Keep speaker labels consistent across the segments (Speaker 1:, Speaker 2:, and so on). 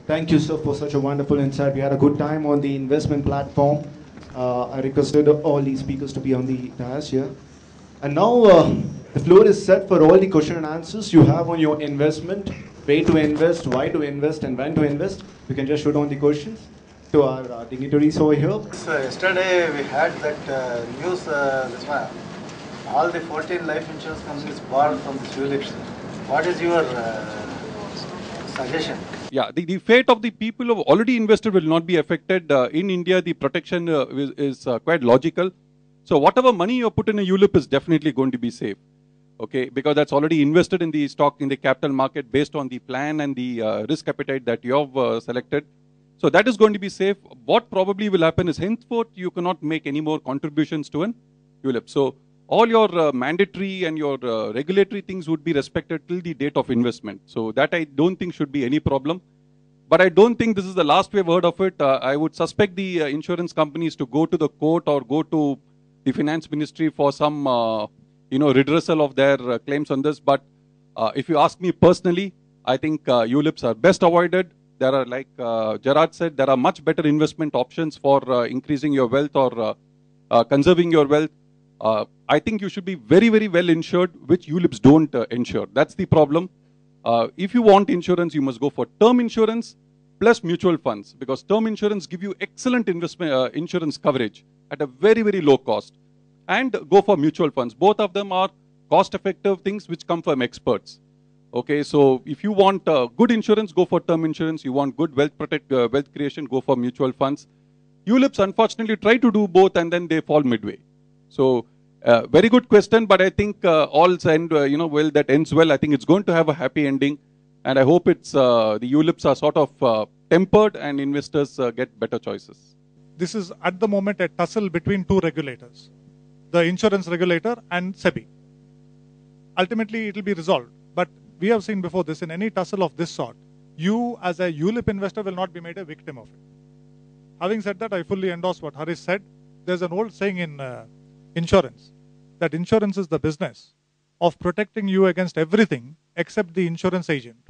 Speaker 1: Thank you, sir, for such a wonderful insight. We had a good time on the investment platform. I requested all the speakers to be on the dais here. And now the floor is set for all the question and answers you have on your investment, where to invest, why to invest, and when to invest. You can just shoot on the questions to our dignitaries over here.
Speaker 2: So yesterday we had that news, this one, all the 14 life insurance companies borrowed from the ULIPs. What is your suggestion?
Speaker 3: Yeah, the fate of the people who have already invested will not be affected. In India, the protection is quite logical. So whatever money you put in a ULIP is definitely going to be safe. Okay, because that's already invested in the stock, in the capital market based on the plan and the risk appetite that you have selected. So that is going to be safe. What probably will happen is henceforth you cannot make any more contributions to an ULIP. So all your mandatory and your regulatory things would be respected till the date of investment. So that I don't think should be any problem. But I don't think this is the last we have heard of it. I would suspect the insurance companies to go to the court or go to the finance ministry for some redressal of their claims on this. But if you ask me personally, I think ULIPs are best avoided. There are, like Gerard said, there are much better investment options for increasing your wealth or conserving your wealth. I think you should be very, very well insured, which ULIPs don't insure. That's the problem. If you want insurance, you must go for term insurance plus mutual funds, because term insurance give you excellent investment insurance coverage at a very, very low cost. And go for mutual funds. Both of them are cost-effective things which come from experts. Okay, so if you want good insurance, go for term insurance. You want good wealth creation, go for mutual funds. ULIPs unfortunately try to do both and then they fall midway. So very good question, but I think all's end, well, that ends well. I think it's going to have a happy ending, and I hope it's the ULIPs are sort of tempered and investors get better choices.
Speaker 4: This is at the moment a tussle between two regulators, the insurance regulator and SEBI. Ultimately, it will be resolved. But we have seen before this, in any tussle of this sort, you as a ULIP investor will not be made a victim of it. Having said that, I fully endorse what Harish said. There's an old saying in insurance, that insurance is the business of protecting you against everything except the insurance agent.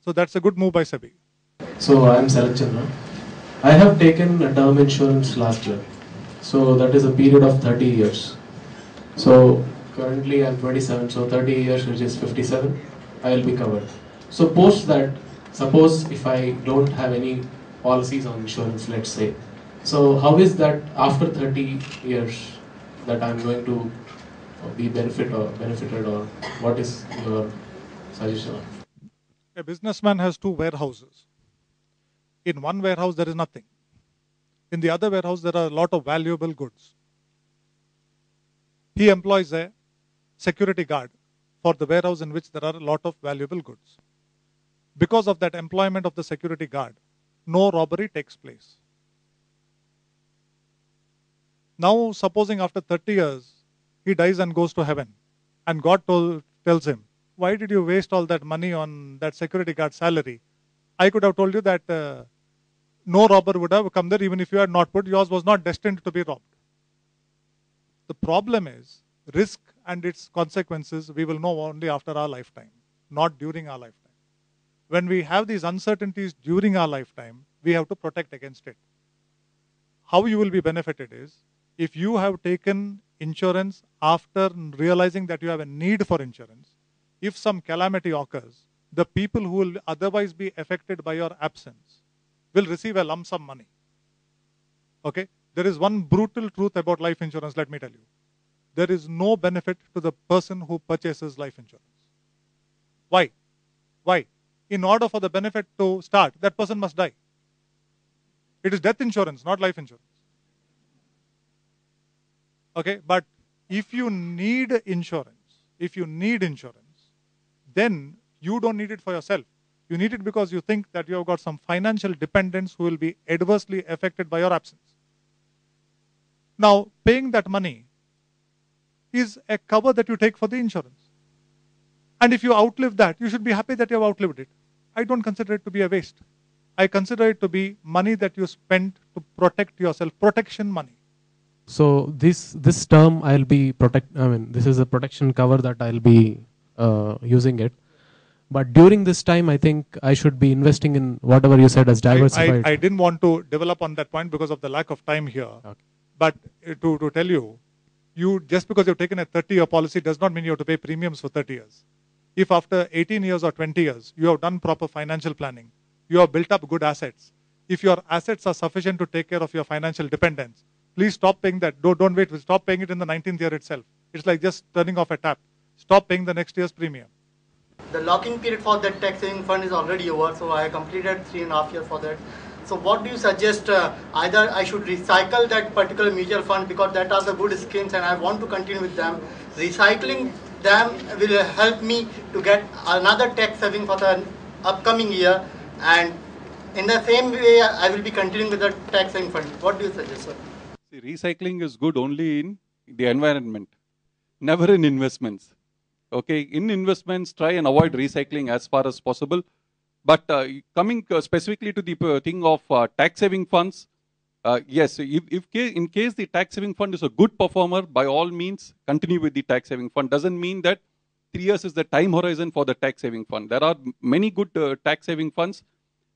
Speaker 4: So that's a good move by SEBI.
Speaker 5: So I am Sarat Chandra. I have taken a term insurance last year. So that is a period of 30 years. So currently I am 27, so 30 years, which is 57, I will be covered. So post that, suppose if I don't have any policies on insurance, let's say. So how is that after 30 years that I am going to be benefited, or what is your suggestion?
Speaker 4: A businessman has two warehouses. In one warehouse there is nothing. In the other warehouse there are a lot of valuable goods. He employs a security guard for the warehouse in which there are a lot of valuable goods. Because of that employment of the security guard, no robbery takes place. Now, supposing after 30 years, he dies and goes to heaven, and God tells him, why did you waste all that money on that security guard salary? I could have told you that no robber would have come there even if you had not put, yours was not destined to be robbed. The problem is, risk and its consequences we will know only after our lifetime, not during our lifetime. When we have these uncertainties during our lifetime, we have to protect against it. How you will be benefited is, if you have taken insurance after realizing that you have a need for insurance, if some calamity occurs, the people who will otherwise be affected by your absence will receive a lump sum money. Okay? There is one brutal truth about life insurance, let me tell you. There is no benefit to the person who purchases life insurance. Why? Why? In order for the benefit to start, that person must die. It is death insurance, not life insurance. Okay, but if you need insurance, then you don't need it for yourself. You need it because you think that you have got some financial dependents who will be adversely affected by your absence. Now, paying that money is a cover that you take for the insurance. And if you outlive that, you should be happy that you have outlived it. I don't consider it to be a waste. I consider it to be money that you spent to protect yourself, protection money.
Speaker 5: So this term I'll be this is a protection cover that I'll be using it. But during this time, I think I should be investing in whatever you said as diversified.
Speaker 4: I didn't want to develop on that point because of the lack of time here.
Speaker 5: Okay.
Speaker 4: But to tell you, just because you've taken a 30-year policy does not mean you have to pay premiums for 30 years. If after 18 years or 20 years, you have done proper financial planning, you have built up good assets, if your assets are sufficient to take care of your financial dependence, please stop paying that. Don't wait. Stop paying it in the 19th year itself. It's like just turning off a tap. Stop paying the next year's premium.
Speaker 6: The locking period for that tax saving fund is already over, so I completed 3.5 years for that. So what do you suggest? Either I should recycle that particular mutual fund because that are the good schemes and I want to continue with them. Recycling them will help me to get another tax saving for the upcoming year, and in the same way I will be continuing with the tax saving fund. What do you suggest, sir?
Speaker 3: See, recycling is good only in the environment, never in investments. Okay, in investments, try and avoid recycling as far as possible. But coming specifically to the thing of tax saving funds, yes, in case the tax saving fund is a good performer, by all means, continue with the tax saving fund. Doesn't mean that 3 years is the time horizon for the tax saving fund. There are many good tax saving funds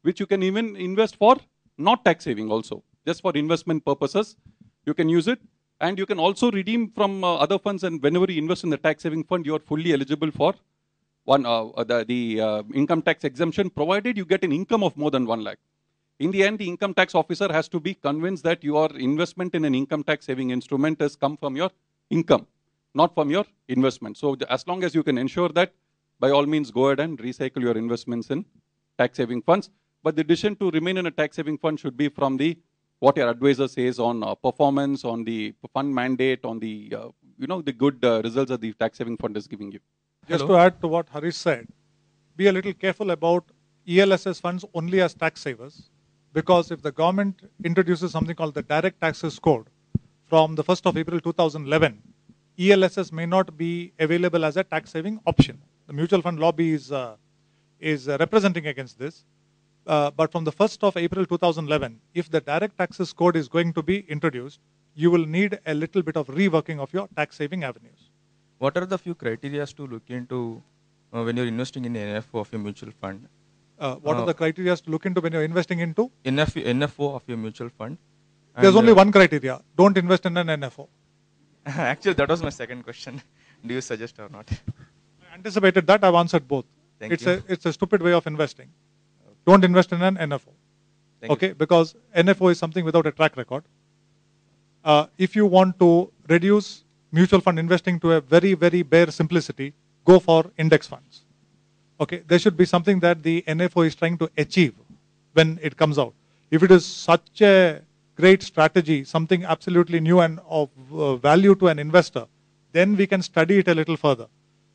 Speaker 3: which you can even invest for not tax saving also, just for investment purposes. You can use it. And you can also redeem from other funds, and whenever you invest in the tax saving fund, you are fully eligible for the income tax exemption, provided you get an income of more than 1 lakh. In the end, the income tax officer has to be convinced that your investment in an income tax saving instrument has come from your income, not from your investment. So as long as you can ensure that, by all means, go ahead and recycle your investments in tax saving funds. But the decision to remain in a tax saving fund should be from what your advisor says on performance, on the fund mandate, on the the good results that the tax saving fund is giving you.
Speaker 4: Just to add to what Harish said, be a little careful about ELSS funds only as tax savers, because if the government introduces something called the Direct Taxes Code from the 1st of April 2011, ELSS may not be available as a tax saving option. The mutual fund lobby is representing against this. But from the 1st of April 2011, if the Direct Taxes Code is going to be introduced, you will need a little bit of reworking of your tax saving avenues.
Speaker 7: What are the few criteria to look into when you're investing in NFO of your mutual fund?
Speaker 4: What are the criteria to look into when you're investing into?
Speaker 7: NFO of your mutual fund.
Speaker 4: There's only one criteria. Don't invest in an NFO.
Speaker 7: Actually, that was my second question. Do you suggest or not?
Speaker 4: I anticipated that. I've answered both. It's a stupid way of investing. Don't invest in an NFO. Okay, because NFO is something without a track record. If you want to reduce mutual fund investing to a very, very bare simplicity, go for index funds. Okay, there should be something that the NFO is trying to achieve when it comes out. If it is such a great strategy, something absolutely new and of value to an investor, then we can study it a little further.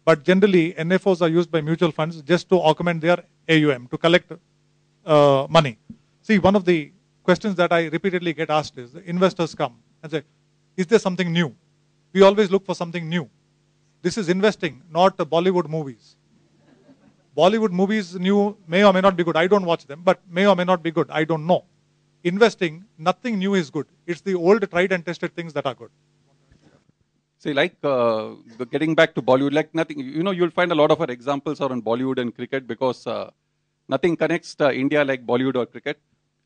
Speaker 4: But generally, NFOs are used by mutual funds just to augment their AUM, to collect money. See, one of the questions that I repeatedly get asked is, the investors come and say, is there something new? We always look for something new. This is investing, not Bollywood movies. Bollywood movies new may or may not be good. I don't watch them, but may or may not be good. I don't know. Investing, nothing new is good. It's the old tried and tested things that are good.
Speaker 3: See, like getting back to Bollywood, like nothing, you'll find a lot of our examples are on Bollywood and cricket, because nothing connects India like Bollywood or cricket.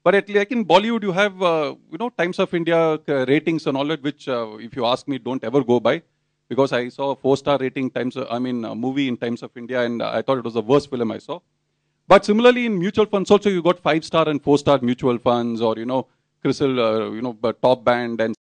Speaker 3: But like in Bollywood, you have, Times of India ratings and all that, which if you ask me, don't ever go by. Because I saw a 4-star rating movie in Times of India, and I thought it was the worst film I saw. But similarly, in mutual funds also, you got 5-star and 4-star mutual funds, or, CRISIL, top band and